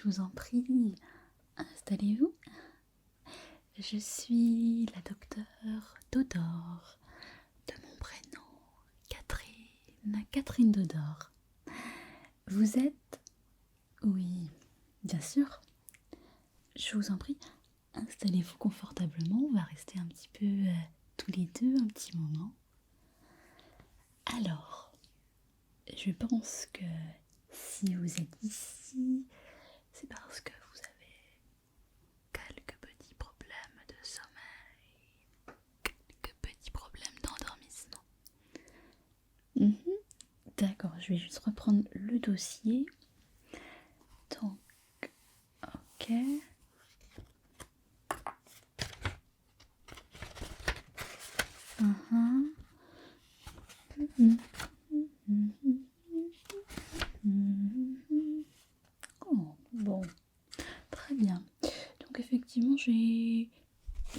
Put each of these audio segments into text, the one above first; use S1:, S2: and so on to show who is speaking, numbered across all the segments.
S1: vous en prie, installez-vous. Je suis la docteure Dodore, de mon prénom Catherine Dodore. Vous êtes... Oui, bien sûr. Je vous en prie, installez-vous confortablement, on va rester un petit peu tous les deux un petit moment. Alors, je pense que si vous êtes ici, c'est parce que vous avez quelques petits problèmes de sommeil, quelques petits problèmes d'endormissement. D'accord, je vais juste reprendre le dossier. Donc, ok. Oh, bon, très bien. Donc effectivement, j'ai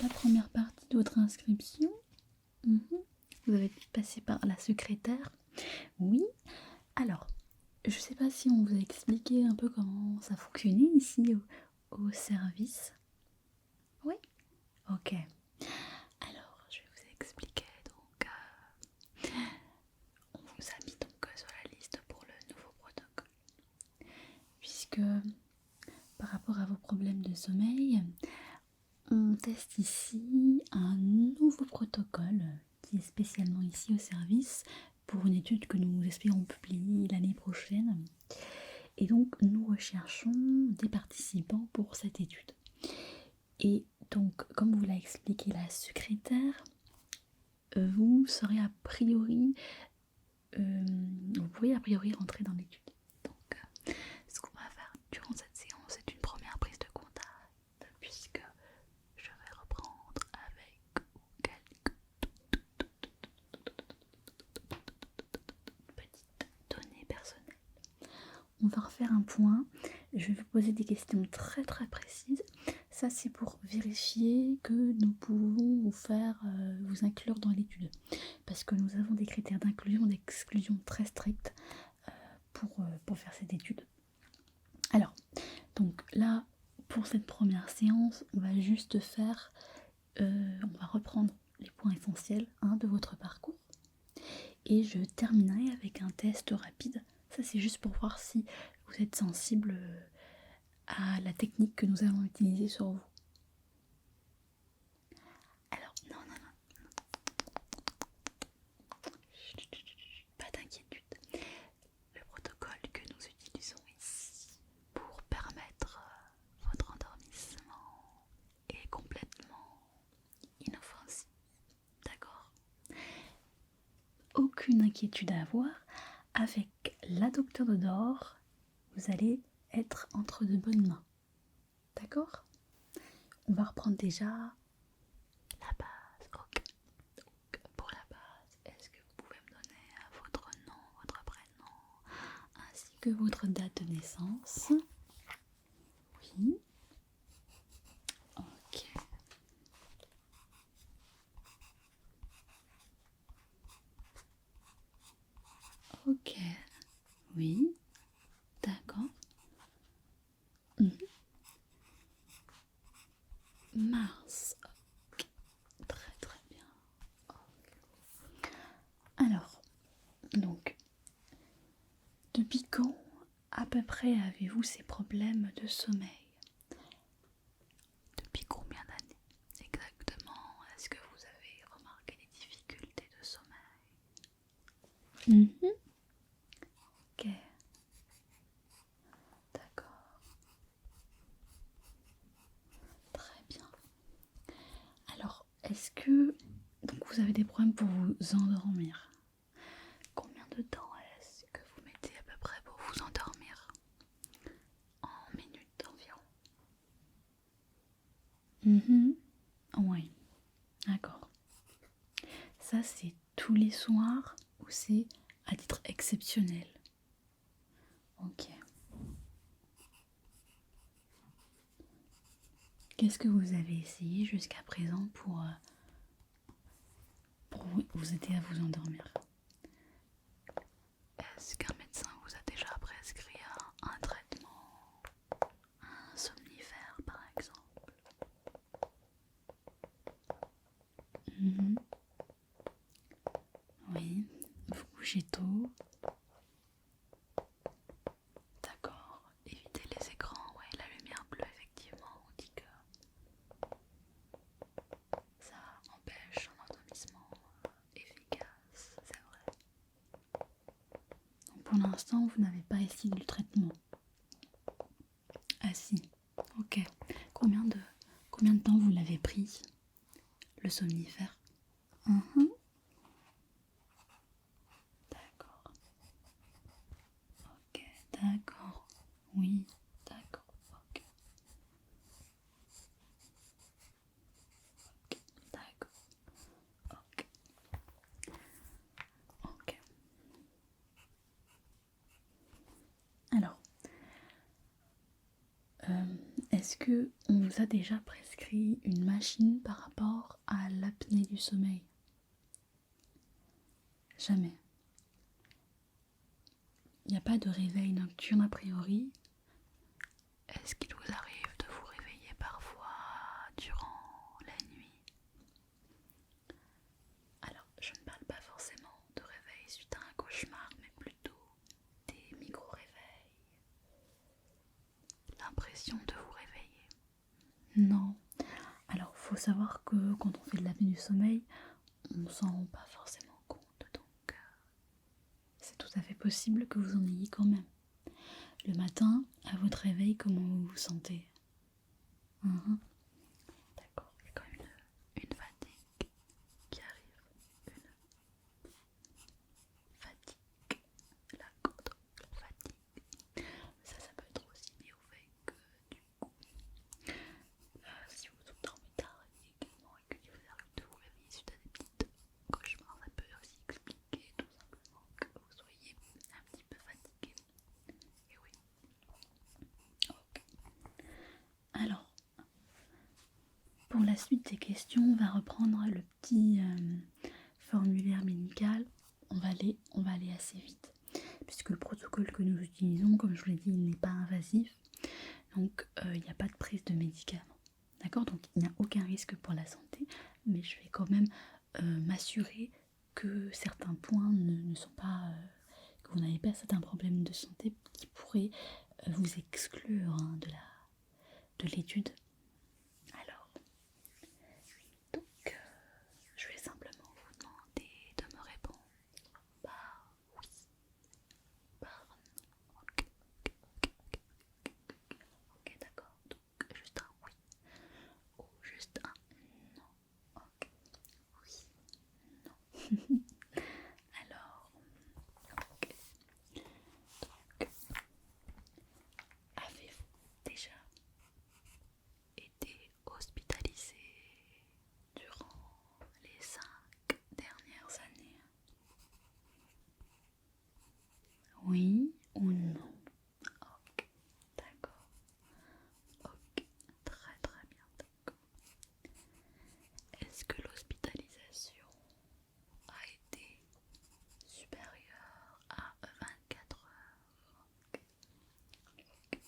S1: la première partie de votre inscription. Vous avez passé par la secrétaire. Oui. Alors, je sais pas si on vous a expliqué un peu comment ça fonctionnait ici au service. Oui. Ok. Alors, je vais vous expliquer. Donc, on vous a mis donc sur la liste pour le nouveau protocole. Puisque, par rapport à vos problèmes de sommeil, on teste ici un nouveau protocole qui est spécialement ici au service pour une étude que nous espérons publier l'année prochaine. Et donc, nous recherchons des participants pour cette étude. Et donc, comme vous l'a expliqué la secrétaire, vous serez a priori, vous pourriez a priori rentrer dans l'étude. Donc, ce qu'on va faire durant cette séance, c'est une première prise de contact, puisque je vais reprendre avec quelques petites données personnelles. On va refaire un point. Je vais vous poser des questions très précises. Ça, c'est pour vérifier que nous pouvons vous inclure dans l'étude. Parce que nous avons des critères d'inclusion et d'exclusion très stricts pour faire cette étude. Alors, donc là, pour cette première séance, on va juste faire... on va reprendre les points essentiels de votre parcours. Et je terminerai avec un test rapide. Ça, c'est juste pour voir si vous êtes sensible à la technique que nous allons utiliser sur vous. Alors, non. Pas d'inquiétude. Le protocole que nous utilisons ici pour permettre votre endormissement est complètement inoffensif. D'accord ? Aucune inquiétude à avoir. Avec la docteure Dodore, vous allez être entre de bonnes mains. D'accord ? On va reprendre déjà la base. Ok. Donc, pour la base, est-ce que vous pouvez me donner votre nom, votre prénom, ainsi que votre date de naissance ? Oui. Ok. Ok. Oui. D'accord. Mars. Ok. Très bien. Okay. Alors, donc, depuis quand à peu près avez-vous ces problèmes de sommeil ? Depuis combien d'années exactement est-ce que vous avez remarqué des difficultés de sommeil ? Ok. D'accord. Très bien. Alors, est-ce que donc vous avez des problèmes pour vous endormir ? Combien de temps est-ce que vous mettez à peu près pour vous endormir ? En minutes environ. Oui, d'accord. Ça, c'est tous les soirs ou c'est à titre exceptionnel ? Ok. Qu'est-ce que vous avez essayé jusqu'à présent pour vous aider à vous endormir ? Est-ce qu'un médecin vous a déjà prescrit un traitement, coucher tôt. D'accord. Évitez les écrans, ouais, la lumière bleue, effectivement, on dit que ça empêche un endormissement efficace, c'est vrai. Donc pour l'instant, vous n'avez pas essayé le traitement. Ah si, ok. Combien de temps vous l'avez pris, le somnifère? D'accord. Ok, d'accord. Oui, d'accord. Ok, ok, d'accord. Ok, ok. Alors, est-ce que on vous a déjà prescrit une machine par rapport à l'apnée du sommeil? Jamais. Il n'y a pas de réveil nocturne a priori? Est-ce qu'il vous arrive de vous réveiller parfois durant la nuit? Alors, je ne parle pas forcément de réveil suite à un cauchemar, mais plutôt des micro-réveils. L'impression de vous réveiller. Non. Alors, faut savoir que quand on fait de l'apnée du sommeil, on s'en rend pas forcément compte, donc c'est tout à fait possible que vous en ayez quand même. Le matin, à votre réveil, comment vous vous sentez? D'accord, il y a quand même une fatigue qui arrive. Une fatigue, la grande fatigue. Ça peut être aussi lié au fait que du coup, si vous dormez tard également et qu'il vous arrive de vous réveiller suite à des petites cauchemars, ça peut aussi expliquer tout simplement que vous soyez un petit peu fatigué. Et oui. Ok. Alors, pour la suite des questions, on va reprendre le petit formulaire médical. On va aller assez vite, puisque le protocole que nous utilisons, comme je vous l'ai dit, il n'est pas invasif. Donc il n'y a pas de prise de médicaments. D'accord? Donc il n'y a aucun risque pour la santé, mais je vais quand même m'assurer que certains points ne sont pas... que vous n'avez pas certains problèmes de santé qui pourraient vous exclure hein, de l'étude. Alors, donc, je vais simplement vous demander de me répondre par oui, par non. Ok, ok, d'accord. Donc, juste un oui ou juste un non. Ok, oui, non. Alors, ok. Donc, avez-vous déjà été hospitalisé durant les 5 dernières années? Oui ou non? Ok, d'accord. Ok, très très bien, d'accord. Est-ce que l'hospitalisation a été supérieure à 24 heures? Ok.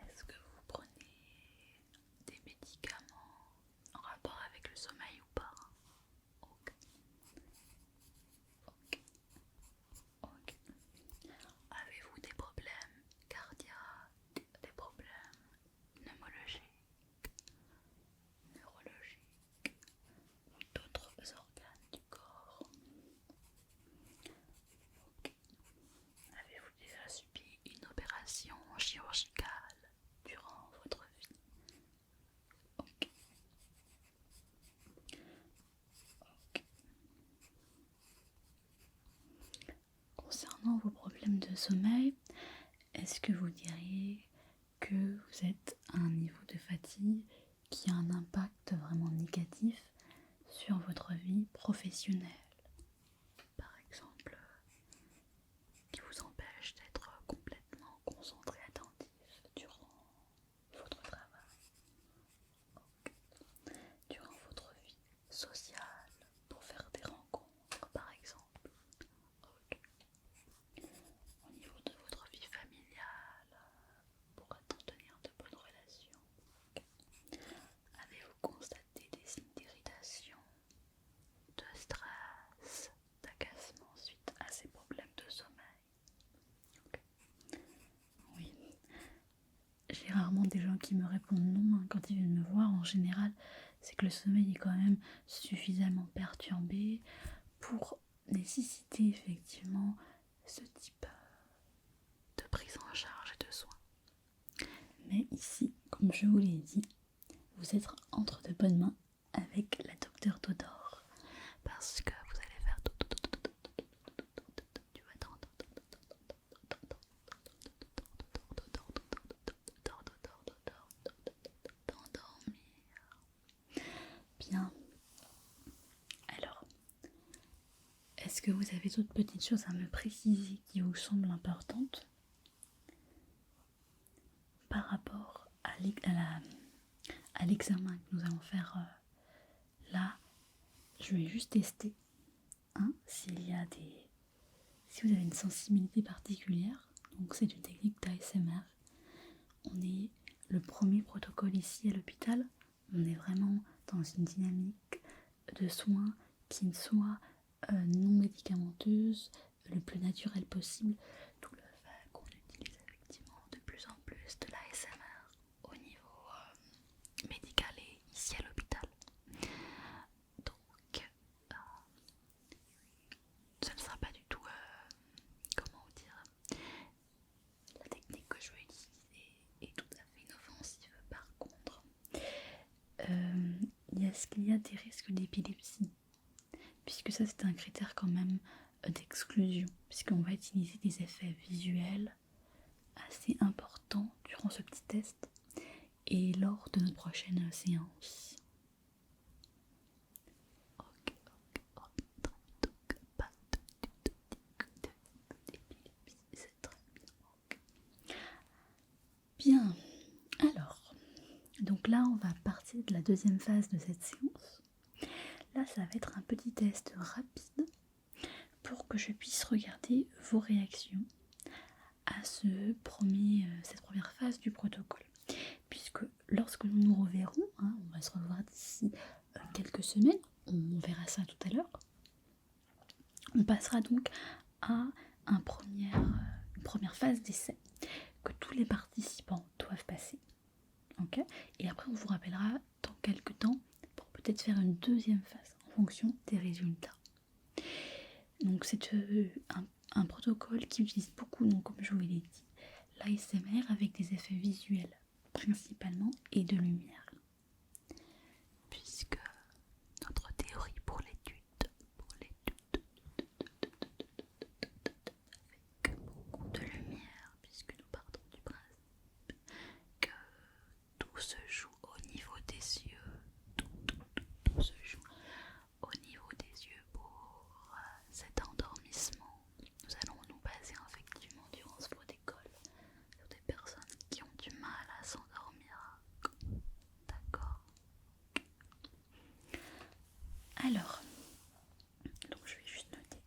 S1: Est-ce que vous prenez des médicaments en rapport avec le sommeil ou pas? Ok, ok, ok. Avez-vous des problèmes cardiaques, des problèmes pneumologiques, neurologiques ou d'autres organes du corps? Ok. Avez-vous déjà subi une opération chirurgicale durant votre vie? Ok. Ok. Concernant vos problèmes de sommeil, est-ce que vous diriez que vous êtes à un niveau de fatigue qui a un impact vraiment négatif sur votre vie professionnelle? Par exemple, qui vous empêche d'être complètement concentré, attentif durant votre travail, durant votre vie sociale, pour faire des rencontres par exemple. Ok. Au niveau de votre vie familiale, pour entretenir de bonnes relations. Ok. Avez-vous constaté des signes d'irritation, de qui me répondent non quand ils viennent me voir, en général, c'est que le sommeil est quand même suffisamment perturbé pour nécessiter effectivement ce type de prise en charge et de soins. Mais ici, comme je vous l'ai dit, vous êtes entre de bonnes mains avec la docteure Dodor, parce que vous allez faire tu vas t'endormir. Bien. Alors, est-ce que vous avez d'autres petites choses à me préciser qui vous semblent importantes par rapport à l'examen que nous allons faire là? Je vais juste tester si vous avez une sensibilité particulière. Donc c'est une technique d'ASMR. On est le premier protocole ici à l'hôpital. On est vraiment dans une dynamique de soins qui ne soit non médicamenteuse, le plus naturel possible. Tout le fait qu'on utilise effectivement de plus en plus de l'ASMR au niveau médical et ici à l'hôpital. Donc ce ne sera pas du tout, comment vous dire, la technique que je vais utiliser est tout à fait inoffensive. Par contre, est-ce qu'il y a des risques d'épilepsie? Puisque ça c'est un critère quand même d'exclusion, puisqu'on va utiliser des effets visuels assez importants durant ce petit test et lors de notre prochaine séance. C'est très bien. Alors, donc là on va partir de la deuxième phase de cette séance. Là ça va être un petit test rapide pour que je puisse regarder vos réactions à cette première phase du protocole. Puisque lorsque nous nous reverrons, on va se revoir d'ici quelques semaines, on verra ça tout à l'heure, on passera donc à une première phase d'essai que tous les participants doivent passer. Okay, et après on vous rappellera dans quelques temps pour peut-être faire une deuxième phase en fonction des résultats. Donc c'est un protocole qui utilise beaucoup, donc, comme je vous l'ai dit, l'ASMR avec des effets visuels principalement et de lumière. Puisque notre théorie pour l'étude avec beaucoup de lumière, puisque nous partons du principe que tout se joue au niveau des yeux, tout se joue au niveau des yeux pour cet endormissement. Nous allons nous baser effectivement durant ce protocole sur des personnes qui ont du mal à s'endormir. D'accord. Alors, donc je vais juste noter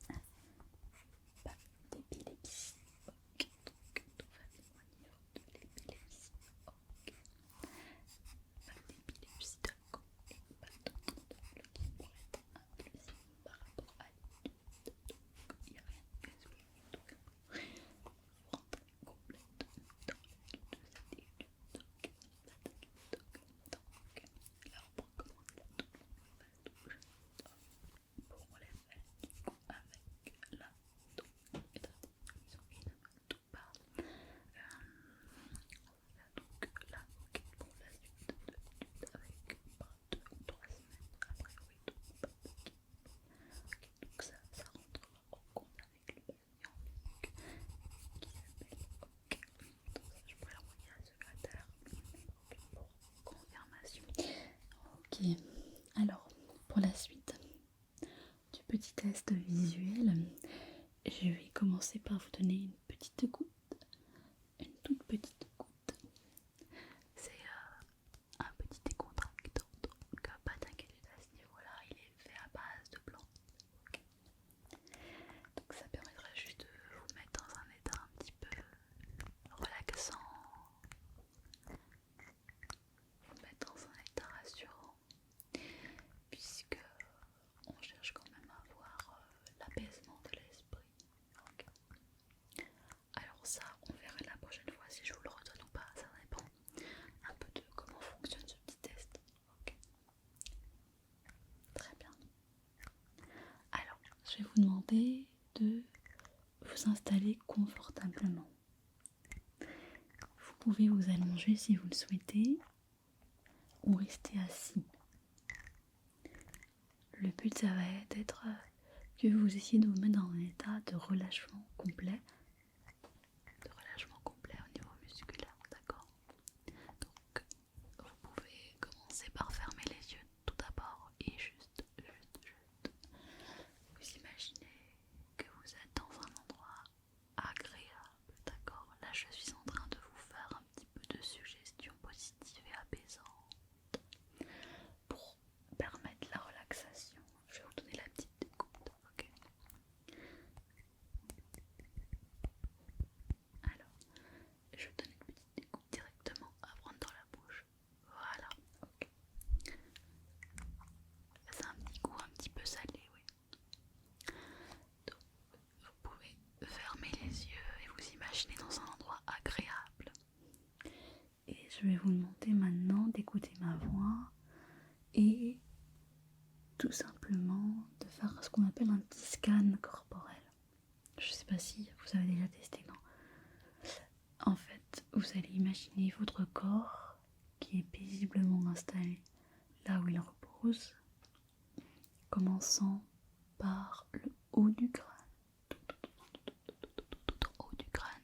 S1: pas d'épilepsie. Ok, donc tout va bien au niveau de l'épilepsie. Ok. Pas d'épilepsie, d'accord. Et pas d'autres troubles qui pourraient être inclusifs par rapport à l'étude. Donc il n'y a rien d'exclu. Donc vous rentrez complètement dans l'étude de cette étude. Donc là on recommande la toute longue phase de bouche pour les faire du coup avec la méthodisation qui ne me tout pas. Donc là, ok, pour la suite de l'étude avec pas 2 ou 3 semaines après, oui, donc pas de qui. Ok, donc ça rentrera en compte avec le patient qui s'appelle OK. Donc ça, je pourrais l'envoyer à la secrétaire pour confirmation. Ok, alors pour la suite du petit test visuel, je vais commencer par vous donner une petite goutte, une toute petite goutte. C'est un petit décontractant, donc pas d'inquiétude à ce niveau-là, il est fait à base de blanc. Okay. Donc ça permettra juste de vous mettre dans un état un petit peu relaxant, vous mettre dans un état rassurant, puisque on cherche quand même à avoir l'apaisement de l'esprit. Okay. Alors ça, on verra la prochaine fois si je vous le je vais vous demander de vous installer confortablement. Vous pouvez vous allonger si vous le souhaitez ou rester assis. Le but, ça va être que vous essayez de vous mettre dans un état de relâchement complet au niveau musculaire, d'accord? Donc, vous pouvez commencer par fermer les yeux tout d'abord et juste vous imaginez que vous êtes dans un endroit agréable, d'accord? Là, je suis en train de vous faire un petit peu de suggestions positives et apaisantes pour permettre la relaxation. Je vais vous donner la petite découte, ok? Alors, je donne une petite découpe directement à prendre dans la bouche. Voilà, ok. C'est un petit goût un petit peu salé, oui. Donc, vous pouvez fermer les yeux et vous imaginer dans un endroit agréable. Et je vais vous demander maintenant d'écouter ma voix et tout simplement de faire ce qu'on appelle un petit scan corporel. Je ne sais pas si vous avez déjà testé, non? En fait, vous allez imaginer votre corps qui est paisiblement installé là où il repose, commençant par le haut du crâne, tout en haut du crâne,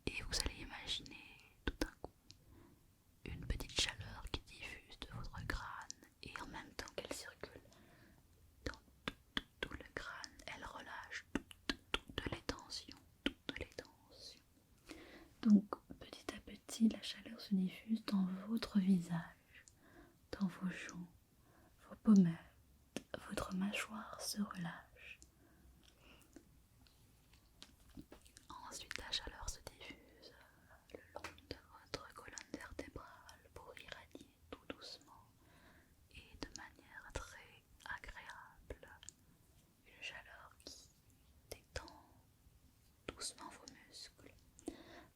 S1: et vous allez imaginer tout d'un coup une petite chaleur qui diffuse de votre crâne et en même temps qu'elle circule dans tout le crâne, elle relâche toutes les tensions, Donc petit à petit, la chaleur se diffuse dans votre visage, dans vos joues, vos pommettes, votre mâchoire se relâche. Ensuite, la chaleur se diffuse le long de votre colonne vertébrale pour irradier tout doucement et de manière très agréable. Une chaleur qui détend doucement vos muscles.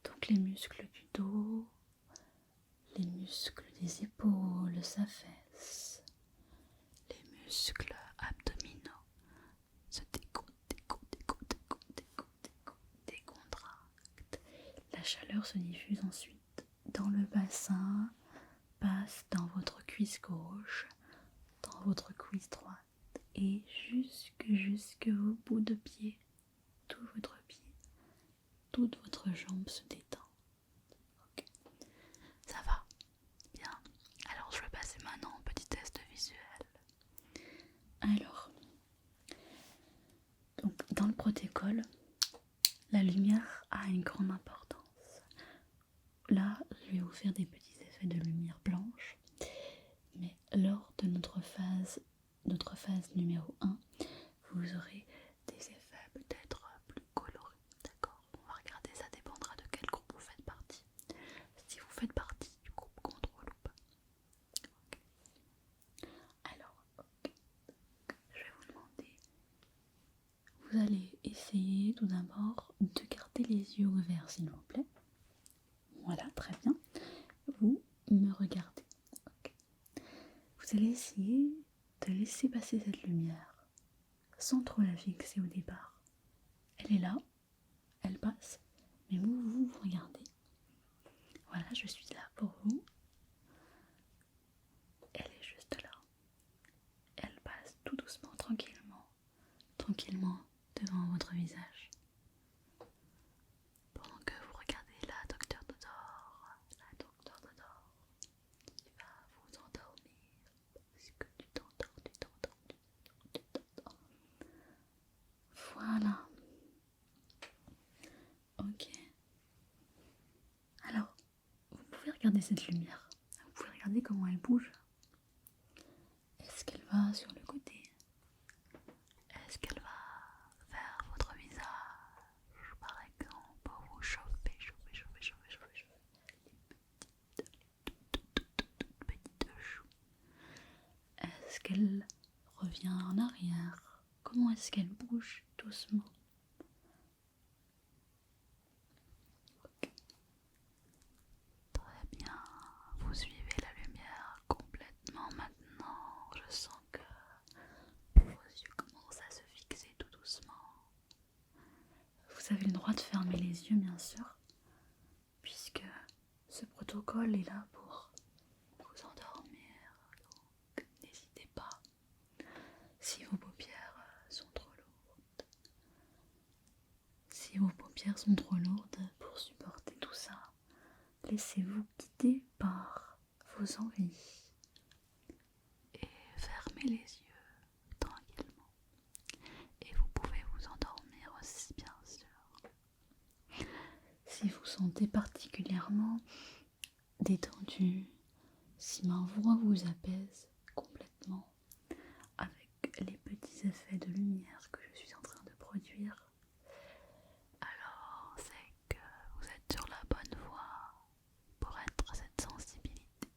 S1: Donc les muscles du dos, les muscles des épaules s'affaissent, les muscles abdominaux se décontractent. La chaleur se diffuse ensuite dans le bassin, passe dans votre cuisse gauche, dans votre cuisse droite et jusque au bout de pied, tout votre pied, toute votre jambe se détend. Ok, ça va? Bien. Alors je vais passer maintenant au petit test visuel. Alors, donc dans le protocole, la lumière a une grande importance. Là, je vais vous faire des petits effets de lumière blanche, mais lors de notre phase numéro 1, vous aurez des effets peut-être plus colorés, d'accord? On va regarder, ça dépendra de quel groupe vous faites partie. Si vous faites partie du groupe contrôle ou pas. Okay. Alors, je vais vous demander, vous allez essayer tout d'abord de garder les yeux ouverts s'il vous plaît. Voilà, très bien. Vous me regardez. Okay. Vous allez essayer de laisser passer cette lumière sans trop la fixer au départ. Elle est là, elle passe, mais vous regardez. Voilà, je suis là pour vous. Elle est juste là. Elle passe tout doucement, tranquillement devant votre visage. Pendant que vous regardez la docteure Dodor qui va vous endormir. Parce que tu t'endors. Voilà. Ok. Alors, vous pouvez regarder cette lumière. Vous pouvez regarder comment elle bouge. Est-ce qu'elle va sur le côté? Est-ce qu'elle va vers votre visage, par exemple, pour vous chauffer les petites joues? Est-ce qu'elle revient en arrière? Comment est-ce qu'elle bouge doucement? Okay. Très bien, vous suivez la lumière complètement maintenant. Je sens que vos yeux commencent à se fixer tout doucement. sûr, puisque ce protocole est là pour vous endormir. Donc n'hésitez pas. Si vos paupières sont trop lourdes, pour supporter tout ça, laissez-vous guider par vos envies et fermez les yeux tranquillement. Et vous pouvez vous endormir aussi, bien sûr. Si vous sentez particulièrement détendu, si ma voix vous apaise complètement avec les petits effets de lumière que je suis en train de produire, alors c'est que vous êtes sur la bonne voie pour être cette sensibilité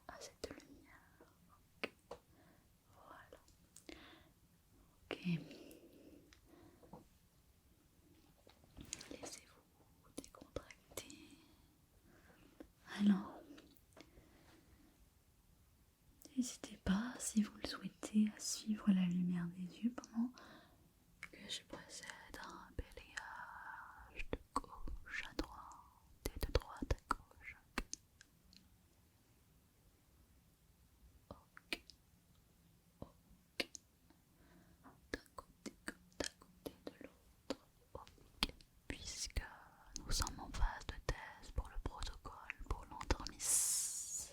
S1: à cette lumière. Voilà. Ok. Laissez-vous décontracter. Alors, n'hésitez pas, si vous le souhaitez, à suivre la lumière des yeux pendant que je procède à un balayage de gauche à droite et de droite à gauche. Ok, ok. D'un côté comme d'un côté de l'autre. Ok. Puisque nous sommes en phase de thèse pour le protocole pour l'endormissement.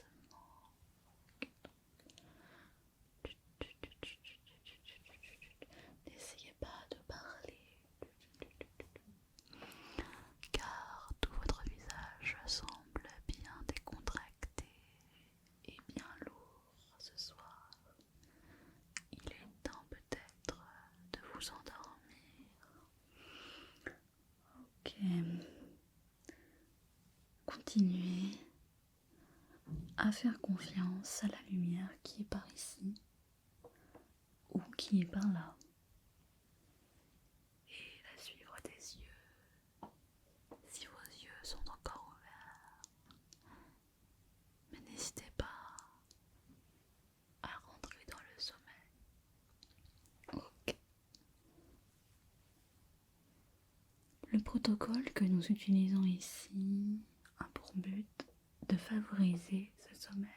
S1: N'essayez pas de parler, car tout votre visage semble bien décontracté et bien lourd ce soir. Il est temps peut-être de vous endormir. Ok. Continuez à faire confiance à la lumière qui est par ici ou qui est par là et la suivre des yeux si vos yeux sont encore ouverts. Mais n'hésitez pas à rentrer dans le sommeil. Ok. Le protocole que nous utilisons ici a pour but de favoriser ce sommeil.